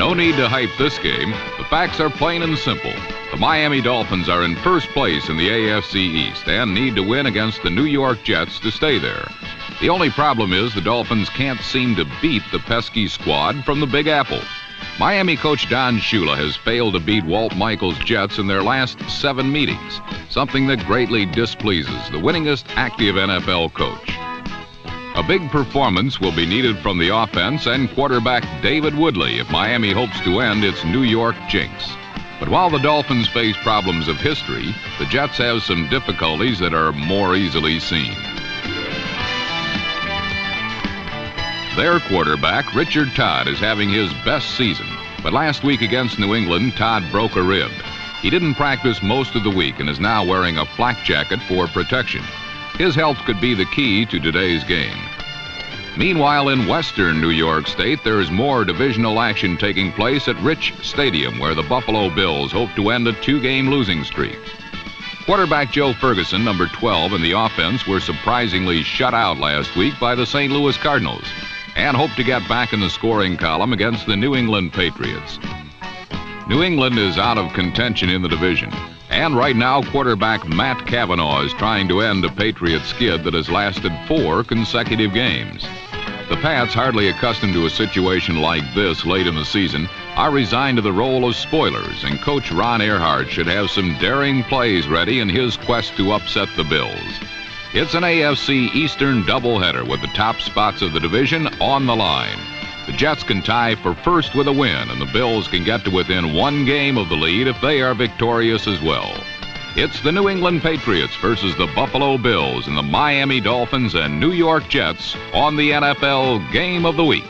No need to hype this game. The facts are plain and simple. The Miami Dolphins are in first place in the AFC East and need to win against the New York Jets to stay there. The only problem is the Dolphins can't seem to beat the pesky squad from the Big Apple. Miami coach Don Shula has failed to beat Walt Michaels' Jets in their last 7 meetings, something that greatly displeases the winningest active NFL coach. A big performance will be needed from the offense and quarterback David Woodley if Miami hopes to end its New York jinx. But while the Dolphins face problems of history, the Jets have some difficulties that are more easily seen. Their quarterback, Richard Todd, is having his best season. But last week against New England, Todd broke a rib. He didn't practice most of the week and is now wearing a flak jacket for protection. His health could be the key to today's game. Meanwhile, in western New York State, there is more divisional action taking place at Rich Stadium, where the Buffalo Bills hope to end a 2-game losing streak. Quarterback Joe Ferguson, number 12, and the offense were surprisingly shut out last week by the St. Louis Cardinals, and hope to get back in the scoring column against the New England Patriots. New England is out of contention in the division, and right now quarterback Matt Cavanaugh is trying to end a Patriot skid that has lasted 4 consecutive games. The Pats, hardly accustomed to a situation like this late in the season, are resigned to the role of spoilers, and coach Ron Earhart should have some daring plays ready in his quest to upset the Bills. It's an AFC Eastern doubleheader with the top spots of the division on the line. The Jets can tie for first with a win, and the Bills can get to within 1 game of the lead if they are victorious as well. It's the New England Patriots versus the Buffalo Bills and the Miami Dolphins and New York Jets on the NFL Game of the Week.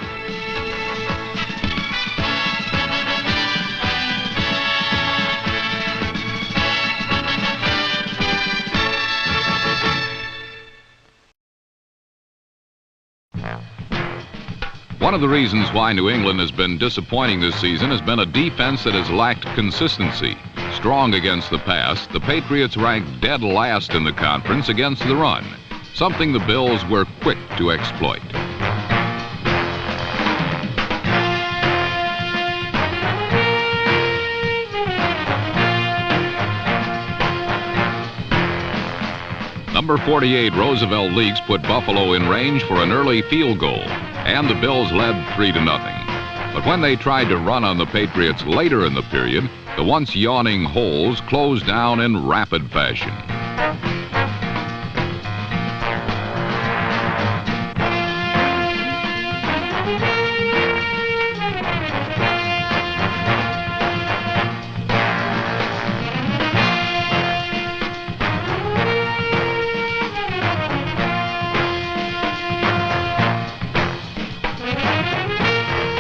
One of the reasons why New England has been disappointing this season has been a defense that has lacked consistency. Strong against the pass, the Patriots ranked dead last in the conference against the run, something the Bills were quick to exploit. Number 48, Roosevelt Leaks, put Buffalo in range for an early field goal, and the Bills led 3-0. But when they tried to run on the Patriots later in the period, the once yawning holes closed down in rapid fashion.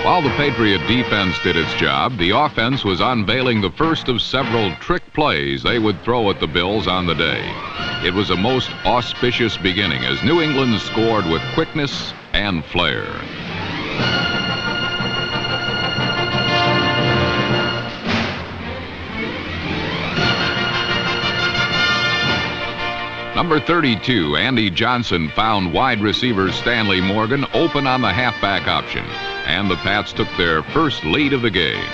While the Patriot defense did its job, the offense was unveiling the first of several trick plays they would throw at the Bills on the day. It was a most auspicious beginning as New England scored with quickness and flair. Number 32, Andy Johnson, found wide receiver Stanley Morgan open on the halfback option, and the Pats took their first lead of the game.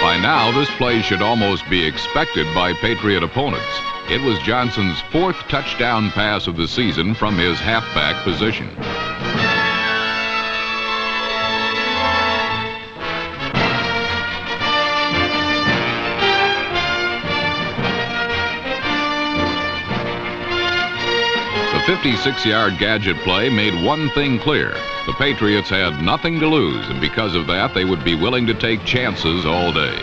By now, this play should almost be expected by Patriot opponents. It was Johnson's 4th touchdown pass of the season from his halfback position. The 56-yard gadget play made one thing clear. The Patriots had nothing to lose, and because of that, they would be willing to take chances all day.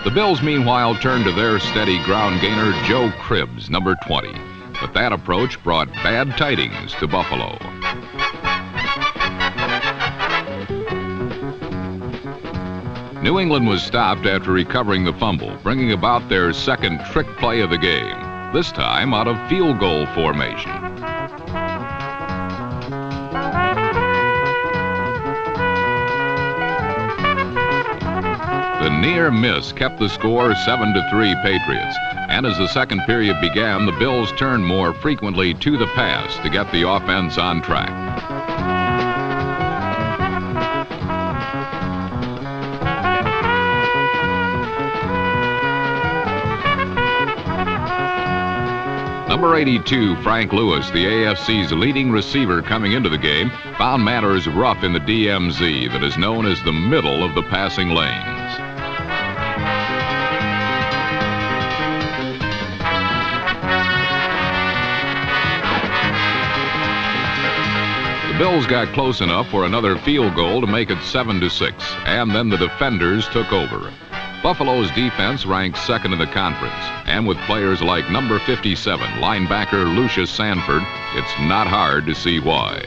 The Bills, meanwhile, turned to their steady ground gainer, Joe Cribbs, number 20. But that approach brought bad tidings to Buffalo. New England was stopped after recovering the fumble, bringing about their second trick play of the game, this time out of field goal formation. The near miss kept the score 7-3 Patriots. And as the second period began, the Bills turned more frequently to the pass to get the offense on track. Number 82, Frank Lewis, the AFC's leading receiver coming into the game, found matters rough in the DMZ that is known as the middle of the passing lanes. The Bills got close enough for another field goal to make it 7-6, and then the defenders took over. Buffalo's defense ranks second in the conference, and with players like number 57, linebacker Lucius Sanford, it's not hard to see why.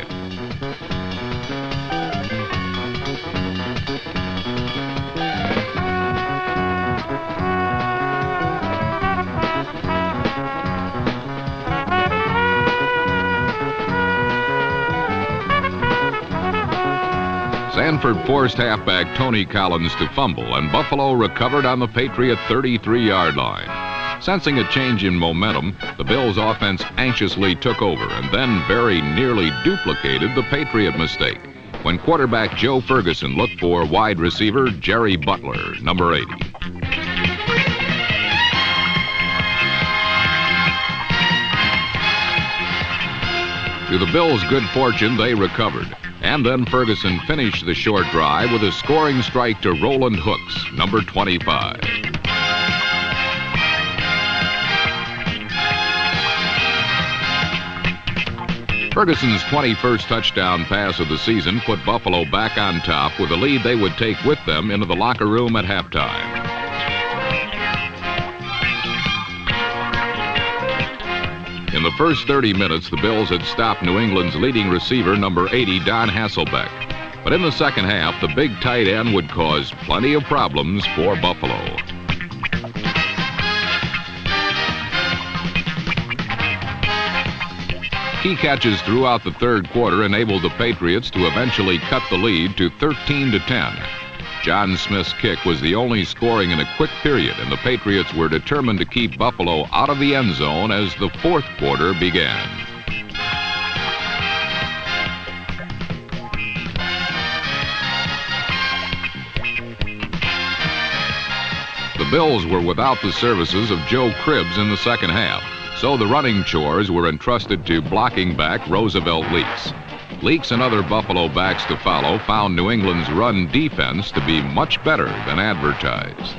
Sanford forced halfback Tony Collins to fumble, and Buffalo recovered on the Patriot 33-yard line. Sensing a change in momentum, the Bills' offense anxiously took over and then very nearly duplicated the Patriot mistake when quarterback Joe Ferguson looked for wide receiver Jerry Butler, number 80. To the Bills' good fortune, they recovered. And then Ferguson finished the short drive with a scoring strike to Roland Hooks, number 25. Ferguson's 21st touchdown pass of the season put Buffalo back on top with a lead they would take with them into the locker room at halftime. In the first 30 minutes, the Bills had stopped New England's leading receiver, number 80, Don Hasselbeck. But in the second half, the big tight end would cause plenty of problems for Buffalo. Key catches throughout the third quarter enabled the Patriots to eventually cut the lead to 13-10. John Smith's kick was the only scoring in a quick period, and the Patriots were determined to keep Buffalo out of the end zone as the fourth quarter began. The Bills were without the services of Joe Cribbs in the second half, so the running chores were entrusted to blocking back Roosevelt Leaks. Leaks and other Buffalo backs to follow found New England's run defense to be much better than advertised.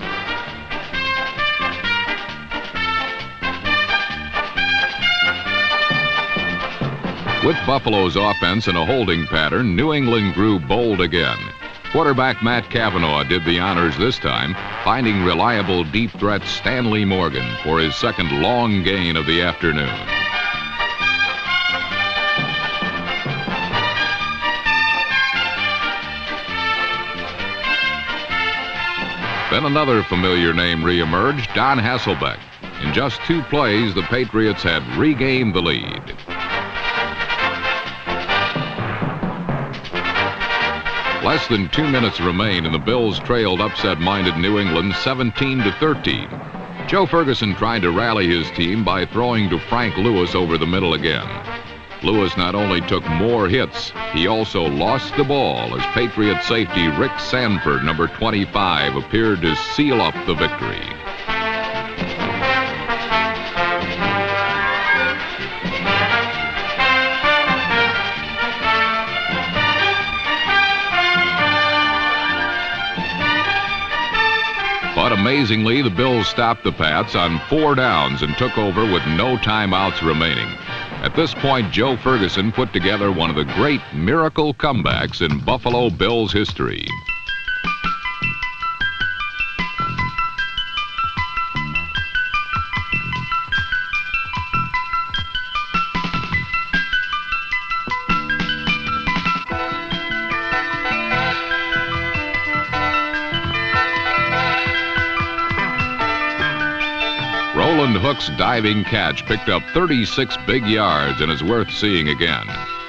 With Buffalo's offense in a holding pattern, New England grew bold again. Quarterback Matt Cavanaugh did the honors this time, finding reliable deep threat Stanley Morgan for his second long gain of the afternoon. Then another familiar name reemerged, Don Hasselbeck. In just 2 plays, the Patriots had regained the lead. Less than 2 minutes remained, and the Bills trailed upset-minded New England 17-13. Joe Ferguson tried to rally his team by throwing to Frank Lewis over the middle again. Lewis not only took more hits, he also lost the ball as Patriot safety Rick Sanford, number 25, appeared to seal up the victory. But amazingly, the Bills stopped the Pats on 4 downs and took over with no timeouts remaining. At this point, Joe Ferguson put together one of the great miracle comebacks in Buffalo Bills history. Roland Hook's diving catch picked up 36 big yards and is worth seeing again.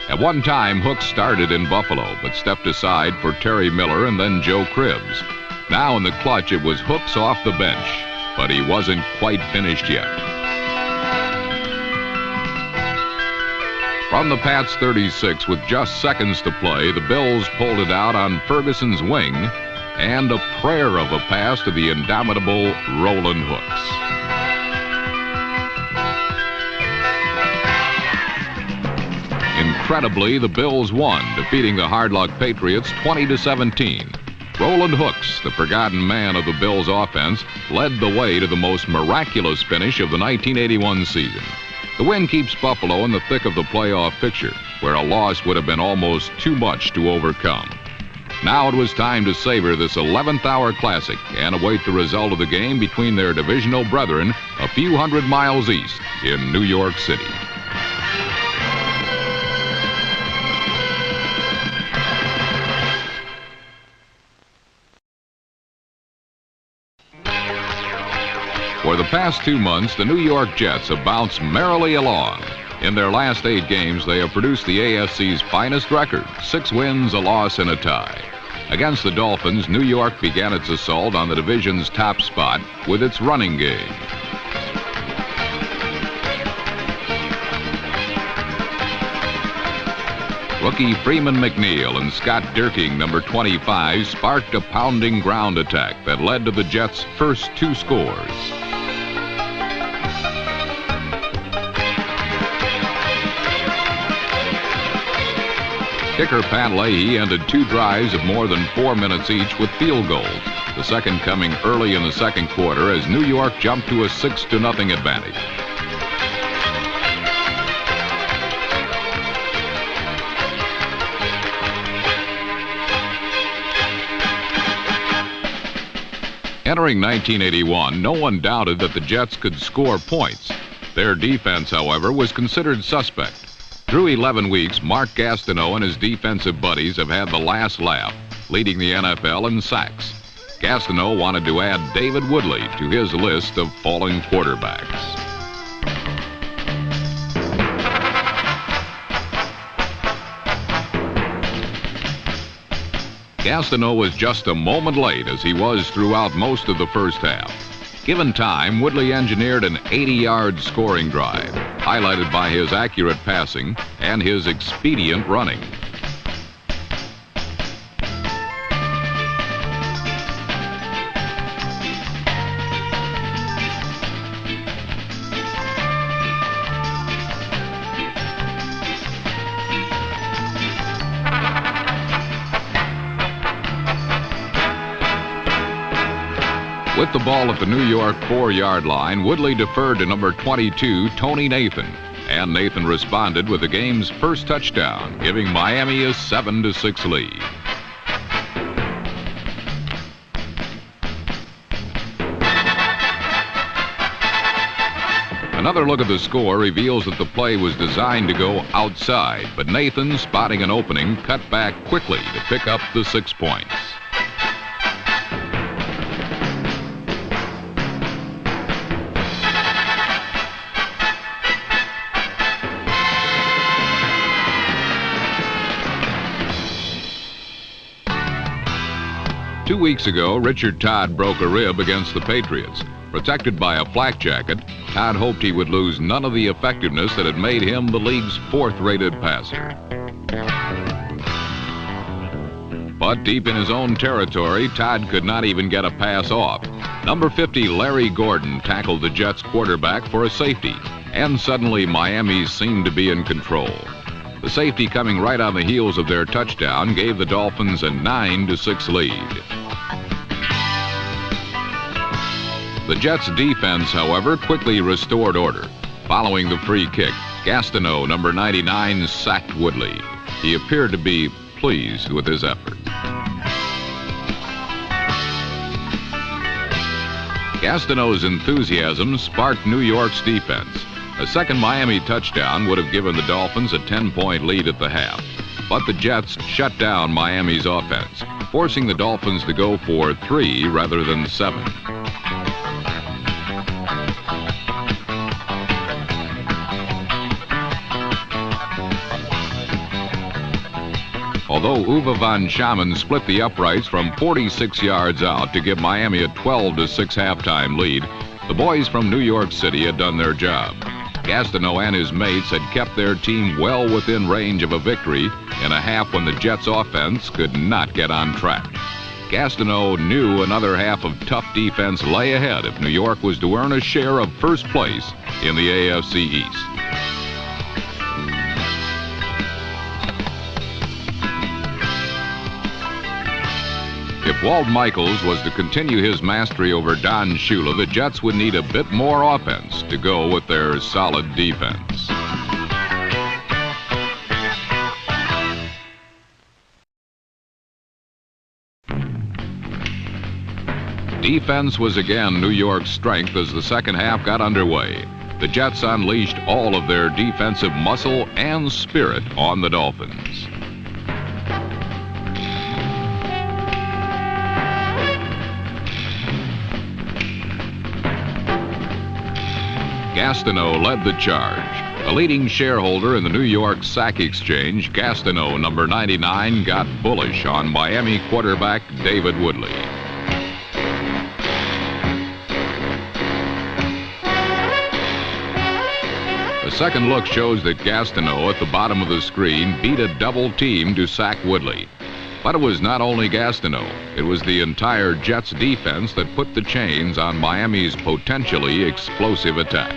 At one time, Hook started in Buffalo, but stepped aside for Terry Miller and then Joe Cribbs. Now in the clutch, it was hooks off the bench, but he wasn't quite finished yet. From the Pats' 36, with just seconds to play, the Bills pulled it out on Ferguson's wing, and a prayer of a pass to the indomitable Roland Hooks. Incredibly, the Bills won, defeating the hard-luck Patriots 20-17. Roland Hooks, the forgotten man of the Bills' offense, led the way to the most miraculous finish of the 1981 season. The win keeps Buffalo in the thick of the playoff picture, where a loss would have been almost too much to overcome. Now it was time to savor this 11th-hour classic and await the result of the game between their divisional brethren a few hundred miles east in New York City. For the past 2 months, the New York Jets have bounced merrily along. In their last 8 games, they have produced the AFC's finest record, 6 wins, a loss, and a tie. Against the Dolphins, New York began its assault on the division's top spot with its running game. Rookie Freeman McNeil and Scott Dirking, number 25, sparked a pounding ground attack that led to the Jets' first 2 scores. Kicker Pat Leahy ended 2 drives of more than 4 minutes each with field goals, the second coming early in the second quarter as New York jumped to a 6-0 advantage. Entering 1981, no one doubted that the Jets could score points. Their defense, however, was considered suspect. Through 11 weeks, Mark Gastineau and his defensive buddies have had the last laugh, leading the NFL in sacks. Gastineau wanted to add David Woodley to his list of fallen quarterbacks. Gastineau was just a moment late, as he was throughout most of the first half. Given time, Woodley engineered an 80-yard scoring drive, highlighted by his accurate passing and his expedient running. With the ball at the New York 4-yard line, Woodley deferred to number 22, Tony Nathan, and Nathan responded with the game's first touchdown, giving Miami a 7-6 lead. Another look at the score reveals that the play was designed to go outside, but Nathan, spotting an opening, cut back quickly to pick up the 6 points. Two weeks ago, Richard Todd broke a rib against the Patriots. Protected by a flak jacket, Todd hoped he would lose none of the effectiveness that had made him the league's 4th-rated passer. But deep in his own territory, Todd could not even get a pass off. Number 50, Larry Gordon, tackled the Jets quarterback for a safety, and suddenly Miami seemed to be in control. The safety, coming right on the heels of their touchdown, gave the Dolphins a 9-6 lead. The Jets' defense, however, quickly restored order. Following the free kick, Gastineau, number 99, sacked Woodley. He appeared to be pleased with his effort. Gastineau's enthusiasm sparked New York's defense. A second Miami touchdown would have given the Dolphins a 10-point lead at the half, but the Jets shut down Miami's offense, forcing the Dolphins to go for 3 rather than 7. Although Uwe von Schamann split the uprights from 46 yards out to give Miami a 12-6 halftime lead, the boys from New York City had done their job. Gastineau and his mates had kept their team well within range of a victory in a half when the Jets' offense could not get on track. Gastineau knew another half of tough defense lay ahead if New York was to earn a share of first place in the AFC East. If Walt Michaels was to continue his mastery over Don Shula, the Jets would need a bit more offense to go with their solid defense. Defense was again New York's strength as the second half got underway. The Jets unleashed all of their defensive muscle and spirit on the Dolphins. Gastineau led the charge. A leading shareholder in the New York Sack Exchange, Gastineau, number 99, got bullish on Miami quarterback David Woodley. A second look shows that Gastineau at the bottom of the screen beat a double team to sack Woodley. But it was not only Gastineau, it was the entire Jets defense that put the chains on Miami's potentially explosive attack.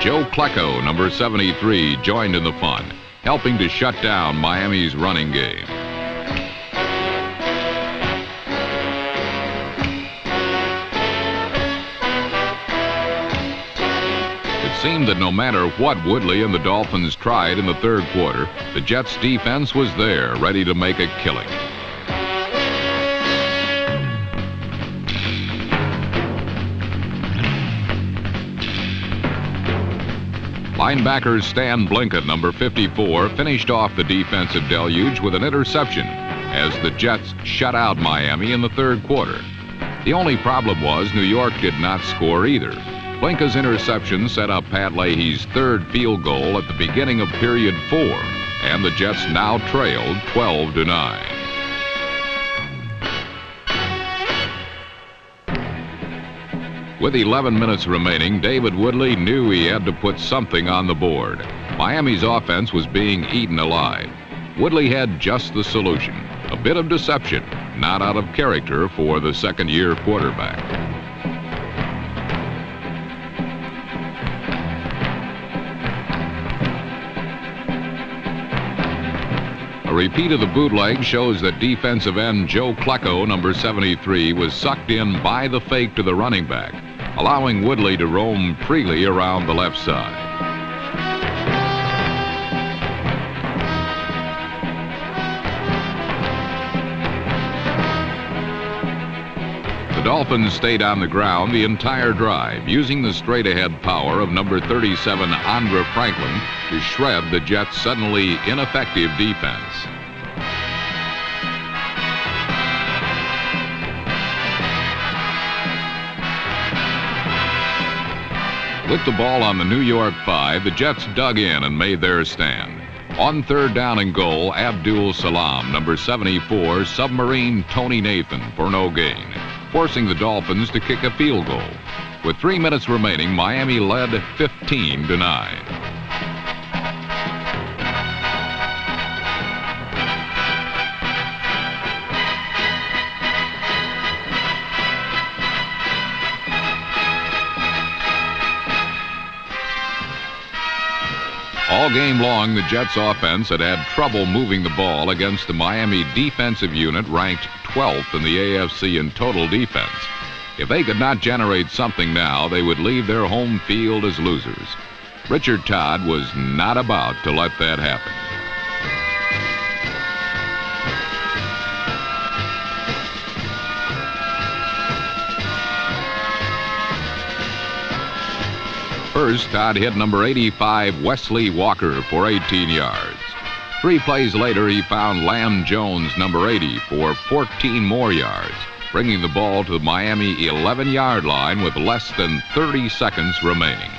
Joe Klecko, number 73, joined in the fun, helping to shut down Miami's running game. It seemed that no matter what Woodley and the Dolphins tried in the third quarter, the Jets' defense was there, ready to make a killing. Linebacker Stan Blinken, number 54, finished off the defensive deluge with an interception as the Jets shut out Miami in the third quarter. The only problem was New York did not score either. Blinken's interception set up Pat Leahy's third field goal at the beginning of period 4, and the Jets now trailed 12-9. With 11 minutes remaining, David Woodley knew he had to put something on the board. Miami's offense was being eaten alive. Woodley had just the solution, a bit of deception, not out of character for the second-year quarterback. A repeat of the bootleg shows that defensive end Joe Klecko, number 73, was sucked in by the fake to the running back, allowing Woodley to roam freely around the left side. The Dolphins stayed on the ground the entire drive, using the straight-ahead power of number 37 Andre Franklin to shred the Jets' suddenly ineffective defense. With the ball on the New York 5, the Jets dug in and made their stand. On third down and goal, Abdul Salam, number 74, submarined Tony Nathan for no gain, forcing the Dolphins to kick a field goal. With 3 minutes remaining, Miami led 15-9. All game long, the Jets' offense had had trouble moving the ball against the Miami defensive unit ranked 12th in the AFC in total defense. If they could not generate something now, they would leave their home field as losers. Richard Todd was not about to let that happen. First, Todd hit number 85 Wesley Walker for 18 yards. 3 plays later, he found Lamb Jones, number 80, for 14 more yards, bringing the ball to the Miami 11-yard line with less than 30 seconds remaining.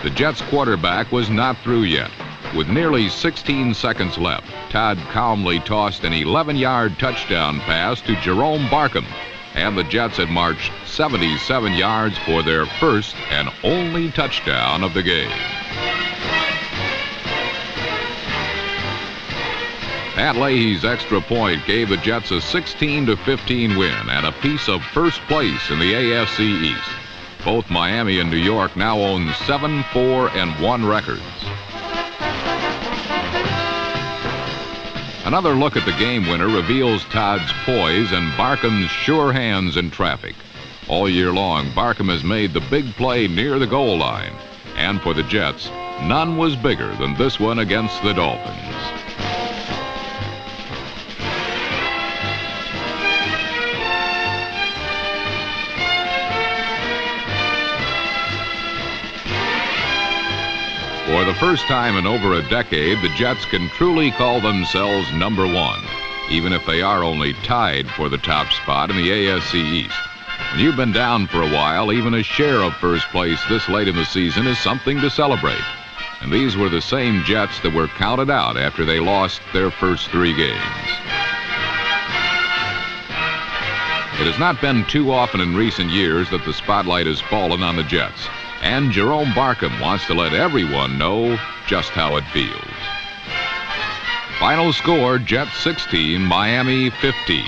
The Jets quarterback was not through yet. With nearly 16 seconds left, Todd calmly tossed an 11-yard touchdown pass to Jerome Barkham, and the Jets had marched 77 yards for their first and only touchdown of the game. Pat Leahy's extra point gave the Jets a 16-15 win and a piece of first place in the AFC East. Both Miami and New York now own 7-4-1 records. Another look at the game winner reveals Todd's poise and Barkham's sure hands in traffic. All year long, Barkham has made the big play near the goal line. And for the Jets, none was bigger than this one against the Dolphins. For the first time in over a decade, the Jets can truly call themselves number one, even if they are only tied for the top spot in the AFC East. When you've been down for a while, even a share of first place this late in the season is something to celebrate. And these were the same Jets that were counted out after they lost their first 3 games. It has not been too often in recent years that the spotlight has fallen on the Jets. And Jerome Barkham wants to let everyone know just how it feels. Final score, Jets 16, Miami 15.